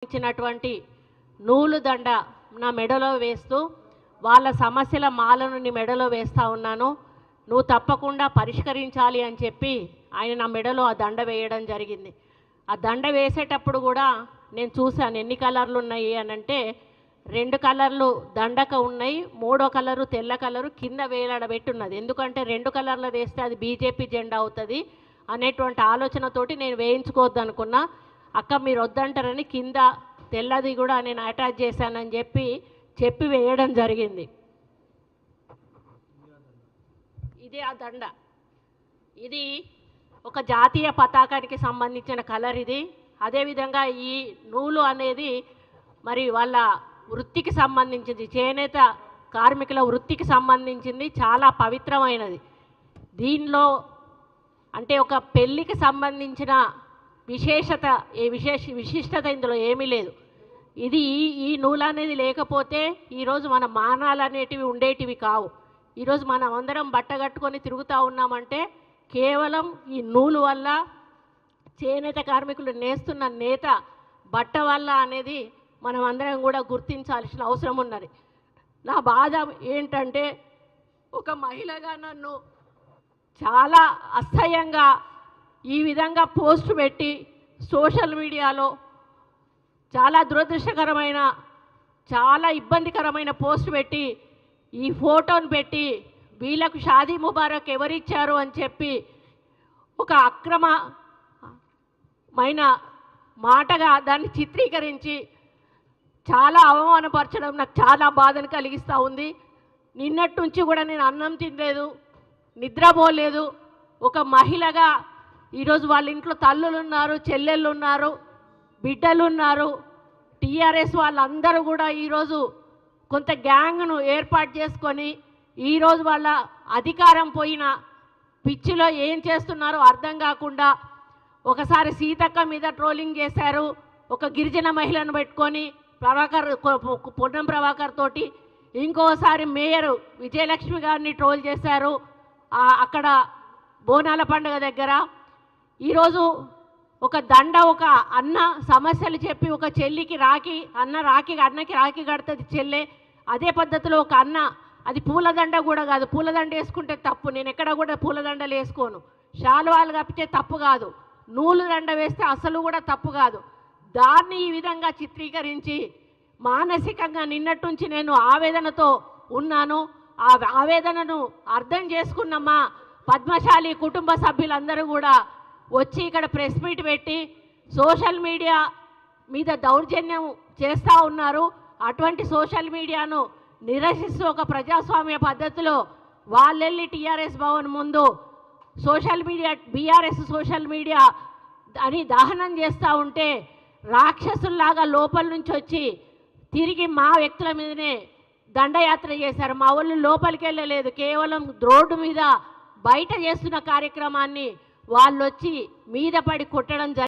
ఇచ్చినటువంటి నూలు దండ నా మెడలో వేస్తూ వాళ్ళ సమస్యల మాలను నీ మెడలో వేస్తా ఉన్నాను, నువ్వు తప్పకుండా పరిష్కరించాలి అని చెప్పి ఆయన నా మెడలో ఆ దండ వేయడం జరిగింది. ఆ దండ వేసేటప్పుడు కూడా నేను చూశాను ఎన్ని కలర్లు ఉన్నాయి అని అంటే 2 కలర్లు దండక ఉన్నాయి, 3వ కలరు తెల్ల కలరు కింద వేలాడబెట్టున్నది. ఎందుకంటే 2 కలర్లు వేస్తే అది బీజేపీ జెండా అవుతుంది అనేటువంటి ఆలోచనతోటి నేను వేయించుకోవద్దు అనుకున్నా. అక్క మీరు వద్దంటారని కింద తెల్లది కూడా నేను అటాచ్ చేశానని చెప్పి వేయడం జరిగింది. ఇది ఆ దండ, ఇది ఒక జాతీయ పతాకానికి సంబంధించిన కలర్ ఇది. అదేవిధంగా ఈ నూలు అనేది మరి వాళ్ళ వృత్తికి సంబంధించింది, చేనేత కార్మికుల వృత్తికి సంబంధించింది, చాలా పవిత్రమైనది. దీనిలో అంటే ఒక పెళ్ళికి సంబంధించిన విశిష్టత ఇందులో ఏమీ లేదు. ఇది ఈ నూలు అనేది లేకపోతే ఈరోజు మన మానాలు అనేటివి ఉండేటివి కావు. ఈరోజు మనం అందరం బట్ట కట్టుకొని తిరుగుతూ ఉన్నామంటే కేవలం ఈ నూలు వల్ల, చేనేత కార్మికులు నేస్తున్న నేత బట్ట వల్ల అనేది మనం అందరం కూడా గుర్తించాల్సిన అవసరం ఉన్నది. నా బాధ ఏంటంటే ఒక మహిళగా నన్ను చాలా అసహ్యంగా ఈ విధంగా పోస్ట్ పెట్టి సోషల్ మీడియాలో చాలా దురదృష్టకరమైన, చాలా ఇబ్బందికరమైన పోస్ట్ పెట్టి ఈ ఫోటోను పెట్టి వీళ్ళకు షాదీ ముబారక్ ఎవరిచ్చారు అని చెప్పి ఒక అక్రమమైన మాటగా దాన్ని చిత్రీకరించి చాలా అవమానపరచడం నాకు చాలా బాధను కలిగిస్తూ ఉంది. నిన్నటి నుంచి కూడా నేను అన్నం తినలేదు, నిద్రపోలేదు. ఒక మహిళగా ఈరోజు వాళ్ళ ఇంట్లో తల్లులు ఉన్నారు, చెల్లెళ్ళు ఉన్నారు, బిడ్డలు ఉన్నారు. టీఆర్ఎస్ వాళ్ళందరూ కూడా ఈరోజు కొంత గ్యాంగ్ను ఏర్పాటు చేసుకొని ఈరోజు వాళ్ళ అధికారం పోయిన పిచ్చిలో ఏం చేస్తున్నారో అర్థం కాకుండా ఒకసారి సీతక్క మీద ట్రోలింగ్ చేశారు, ఒక గిరిజన మహిళను పెట్టుకొని పొన్నం ప్రభాకర్ తోటి, ఇంకోసారి మేయర్ విజయలక్ష్మి గారిని ట్రోల్ చేశారు అక్కడ బోనాల పండుగ దగ్గర. ఈరోజు ఒక దండ, ఒక అన్న సమస్యలు చెప్పి ఒక చెల్లికి అన్నకి రాఖీ కడుతుంది చెల్లె. అదే పద్ధతిలో ఒక అన్న, అది పూలదండ కూడా కాదు, పూలదండ వేసుకుంటే తప్పు, నేను ఎక్కడ కూడా పూలదండలు వేసుకోను. శాలువాలు కప్పితే తప్పు కాదు, నూలు దండ వేస్తే అసలు కూడా తప్పు కాదు. దాన్ని ఈ విధంగా చిత్రీకరించి మానసికంగా నిన్నటి నుంచి నేను ఆవేదనతో ఉన్నాను. ఆ ఆవేదనను అర్థం చేసుకున్న మా పద్మశాలి కుటుంబ సభ్యులందరూ కూడా వచ్చి ఇక్కడ ప్రెస్ మీట్ పెట్టి సోషల్ మీడియా మీద దౌర్జన్యం చేస్తూ ఉన్నారు. అటువంటి సోషల్ మీడియాను నిరసిస్తూ ఒక ప్రజాస్వామ్య పద్ధతిలో వాళ్ళెళ్ళి టీఆర్ఎస్ భవన్ ముందు social media, BRS social media అని దహనం చేస్తూ ఉంటే రాక్షసుల్లాగా లోపల నుంచి వచ్చి తిరిగి మా వ్యక్తుల మీదనే దండయాత్ర చేశారు. మా వాళ్ళు లోపలికి వెళ్ళలేదు, కేవలం రోడ్డు మీద బయట చేస్తున్న కార్యక్రమాన్ని వాళ్ళు వచ్చి మీద పడి కొట్టడం జరిగింది.